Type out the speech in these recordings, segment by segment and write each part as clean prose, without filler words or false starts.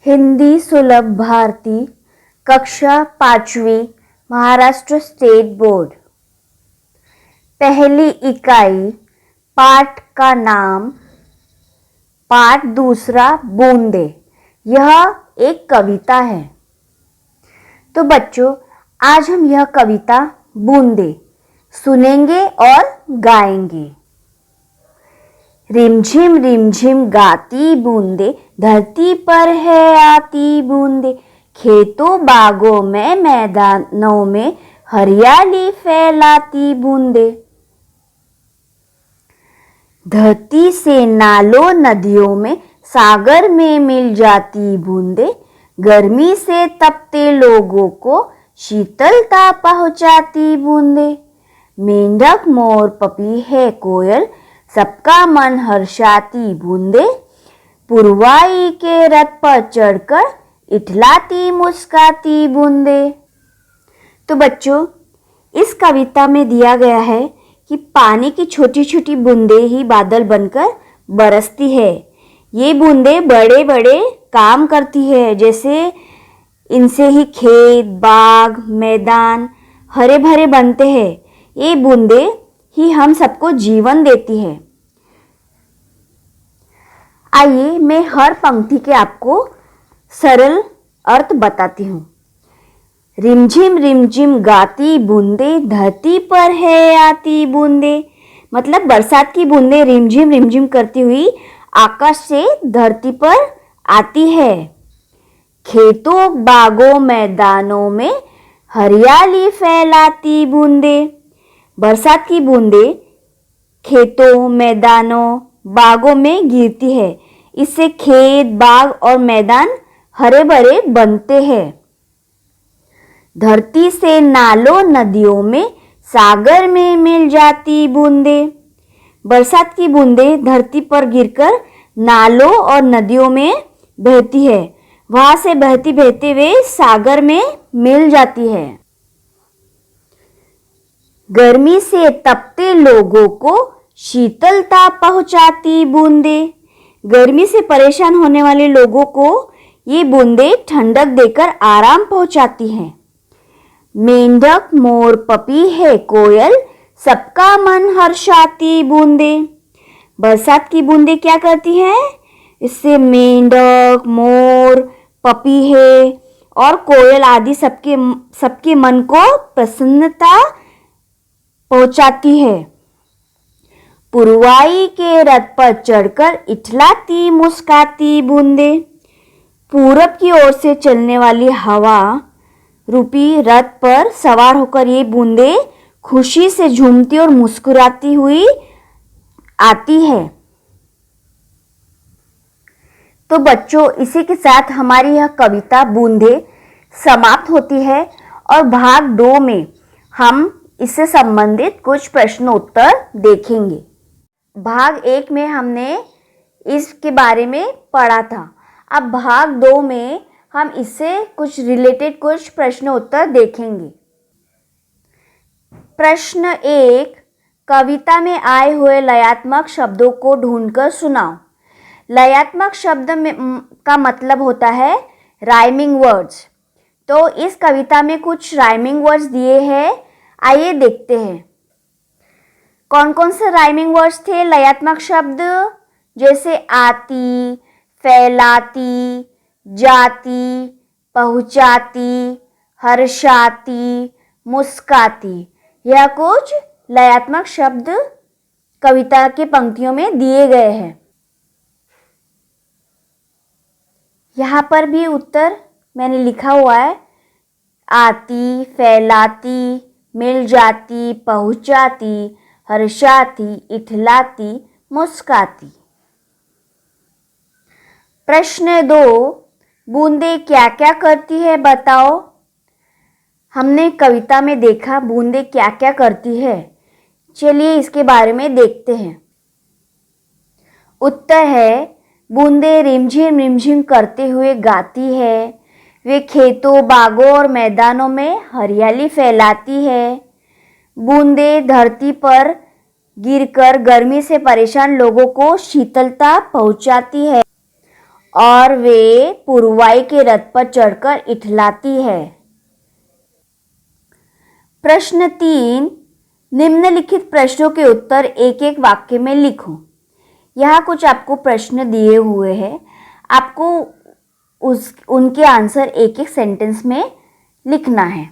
हिंदी सुलभ भारती कक्षा 5वीं महाराष्ट्र स्टेट बोर्ड। पहली इकाई पाठ का नाम पाठ दूसरा बूंदे। यह एक कविता है। तो बच्चों, आज हम यह कविता बूंदे सुनेंगे और गाएंगे। रिमझिम गाती बूंदे धरती पर है आती बूंदे, खेतों बागों में मैदानों में हरियाली फैलाती बूंदे। धरती से नालों नदियों में सागर में मिल जाती बूंदे, गर्मी से तपते लोगों को शीतलता पहुंचाती बूंदे। मेंढक मोर पपी है कोयल सबका मन हर्षाती बूंदे, पुरवाई के रथ पर चढ़कर इठलाती मुस्काती बूंदे। तो बच्चों, इस कविता में दिया गया है कि पानी की छोटी छोटी बूंदे ही बादल बनकर बरसती है। ये बूंदे बड़े बड़े काम करती है, जैसे इनसे ही खेत बाग मैदान हरे भरे बनते हैं। ये बूंदे ही हम सबको जीवन देती है। आइए मैं हर पंक्ति के आपको सरल अर्थ बताती हूँ। रिमझिम गाती बूंदे धरती पर है आती बूंदे, मतलब बरसात की बूंदे रिमझिम करती हुई आकाश से धरती पर आती है। खेतों बागों मैदानों में हरियाली फैलाती बूंदे, बरसात की बूंदे खेतों मैदानों बागों में गिरती है। इससे खेत बाग और मैदान हरे भरे बनते हैं। धरती से नालों नदियों में सागर में मिल जाती बूंदे, बरसात की बूंदे धरती पर गिरकर नालों और नदियों में बहती है। वहां से बहते हुए सागर में मिल जाती है। गर्मी से तपते लोगों को शीतलता पहुंचाती बूंदे, गर्मी से परेशान होने वाले लोगों को ये बूंदे ठंडक देकर आराम पहुंचाती हैं। मेंढक मोर पपी है कोयल सबका मन हर्षाती बूंदे, बरसात की बूंदे क्या करती हैं? इससे मेंढक मोर पपी है और कोयल आदि सबके मन को प्रसन्नता पहुंचाती है। पुरवाई के रथ पर चढ़कर इठलाती मुस्काती बूंदे, पूरब की ओर से चलने वाली हवा रूपी रथ पर सवार होकर ये बूंदे खुशी से झूमती और मुस्कुराती हुई आती है। तो बच्चों, इसी के साथ हमारी यह कविता बूंदे समाप्त होती है और भाग 2 में हम इससे संबंधित कुछ प्रश्न उत्तर देखेंगे। भाग 1 में हमने इसके बारे में पढ़ा था। अब भाग 2 में हम इससे कुछ रिलेटेड कुछ प्रश्न उत्तर देखेंगे। प्रश्न 1, कविता में आए हुए लयात्मक शब्दों को ढूंढकर सुनाओ। लयात्मक शब्द का मतलब होता है राइमिंग वर्ड्स। तो इस कविता में कुछ राइमिंग वर्ड्स दिए हैं, आइए देखते हैं। कौन कौन से राइमिंग वर्ड्स थे लयात्मक शब्द? जैसे आती, फैलाती, जाती, पहुंचाती, हर्षाती, मुस्काती। यह कुछ लयात्मक शब्द कविता के पंक्तियों में दिए गए हैं। यहाँ पर भी उत्तर मैंने लिखा हुआ है। आती, फैलाती, मिल जाती, पहुंचाती, हर्षाती, इठलाती, मुस्काती। प्रश्न 2, बूंदे क्या क्या करती है बताओ। हमने कविता में देखा बूंदे क्या क्या करती है। चलिए इसके बारे में देखते हैं। उत्तर है, बूंदे रिमझिम करते हुए गाती है। वे खेतों बागों और मैदानों में हरियाली फैलाती है। बूंदे धरती पर गिरकर गर्मी से परेशान लोगों को शीतलता पहुंचाती है। और वे पुरवाई के रथ पर चढ़कर इठलाती है। प्रश्न 3, निम्नलिखित प्रश्नों के उत्तर एक एक वाक्य में लिखो। यहाँ कुछ आपको प्रश्न दिए हुए हैं, आपको उनके आंसर एक एक सेंटेंस में लिखना है।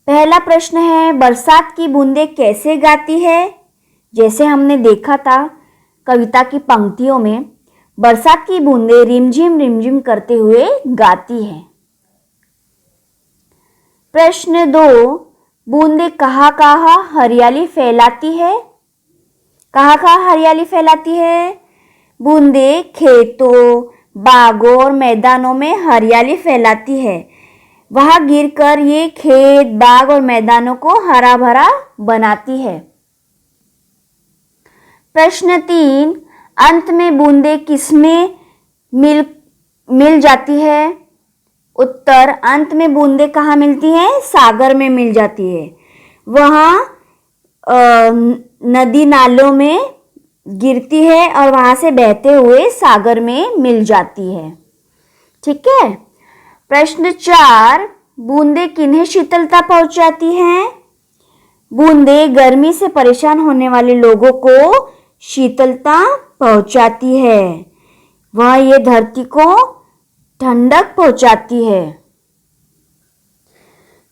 पहला प्रश्न है, बरसात की बूंदें कैसे गाती है? जैसे हमने देखा था कविता की पंक्तियों में, बरसात की बूंदें रिमझिम करते हुए गाती है। प्रश्न 2, बूंदें कहाँ कहाँ हरियाली फैलाती है? कहाँ कहाँ हरियाली फैलाती है? बूंदें खेतों, बागों और मैदानों में हरियाली फैलाती है। वहां गिरकर ये खेत, बाग और मैदानों को हरा भरा बनाती है। प्रश्न 3, अंत में बूंदें किसमें मिल जाती है? उत्तर, अंत में बूंदें कहाँ मिलती हैं? सागर में मिल जाती है। वहाँ नदी नालों में गिरती है और वहां से बहते हुए सागर में मिल जाती है। ठीक है। प्रश्न 4, बूंदें किन्हें शीतलता पहुंचाती हैं? बूंदें गर्मी से परेशान होने वाले लोगों को शीतलता पहुंचाती है। वह ये धरती को ठंडक पहुंचाती है।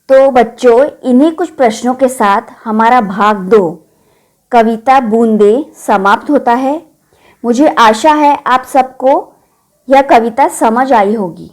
तो बच्चों, इन्हीं कुछ प्रश्नों के साथ हमारा भाग 2 कविता बूंदें समाप्त होता है। मुझे आशा है आप सबको यह कविता समझ आई होगी।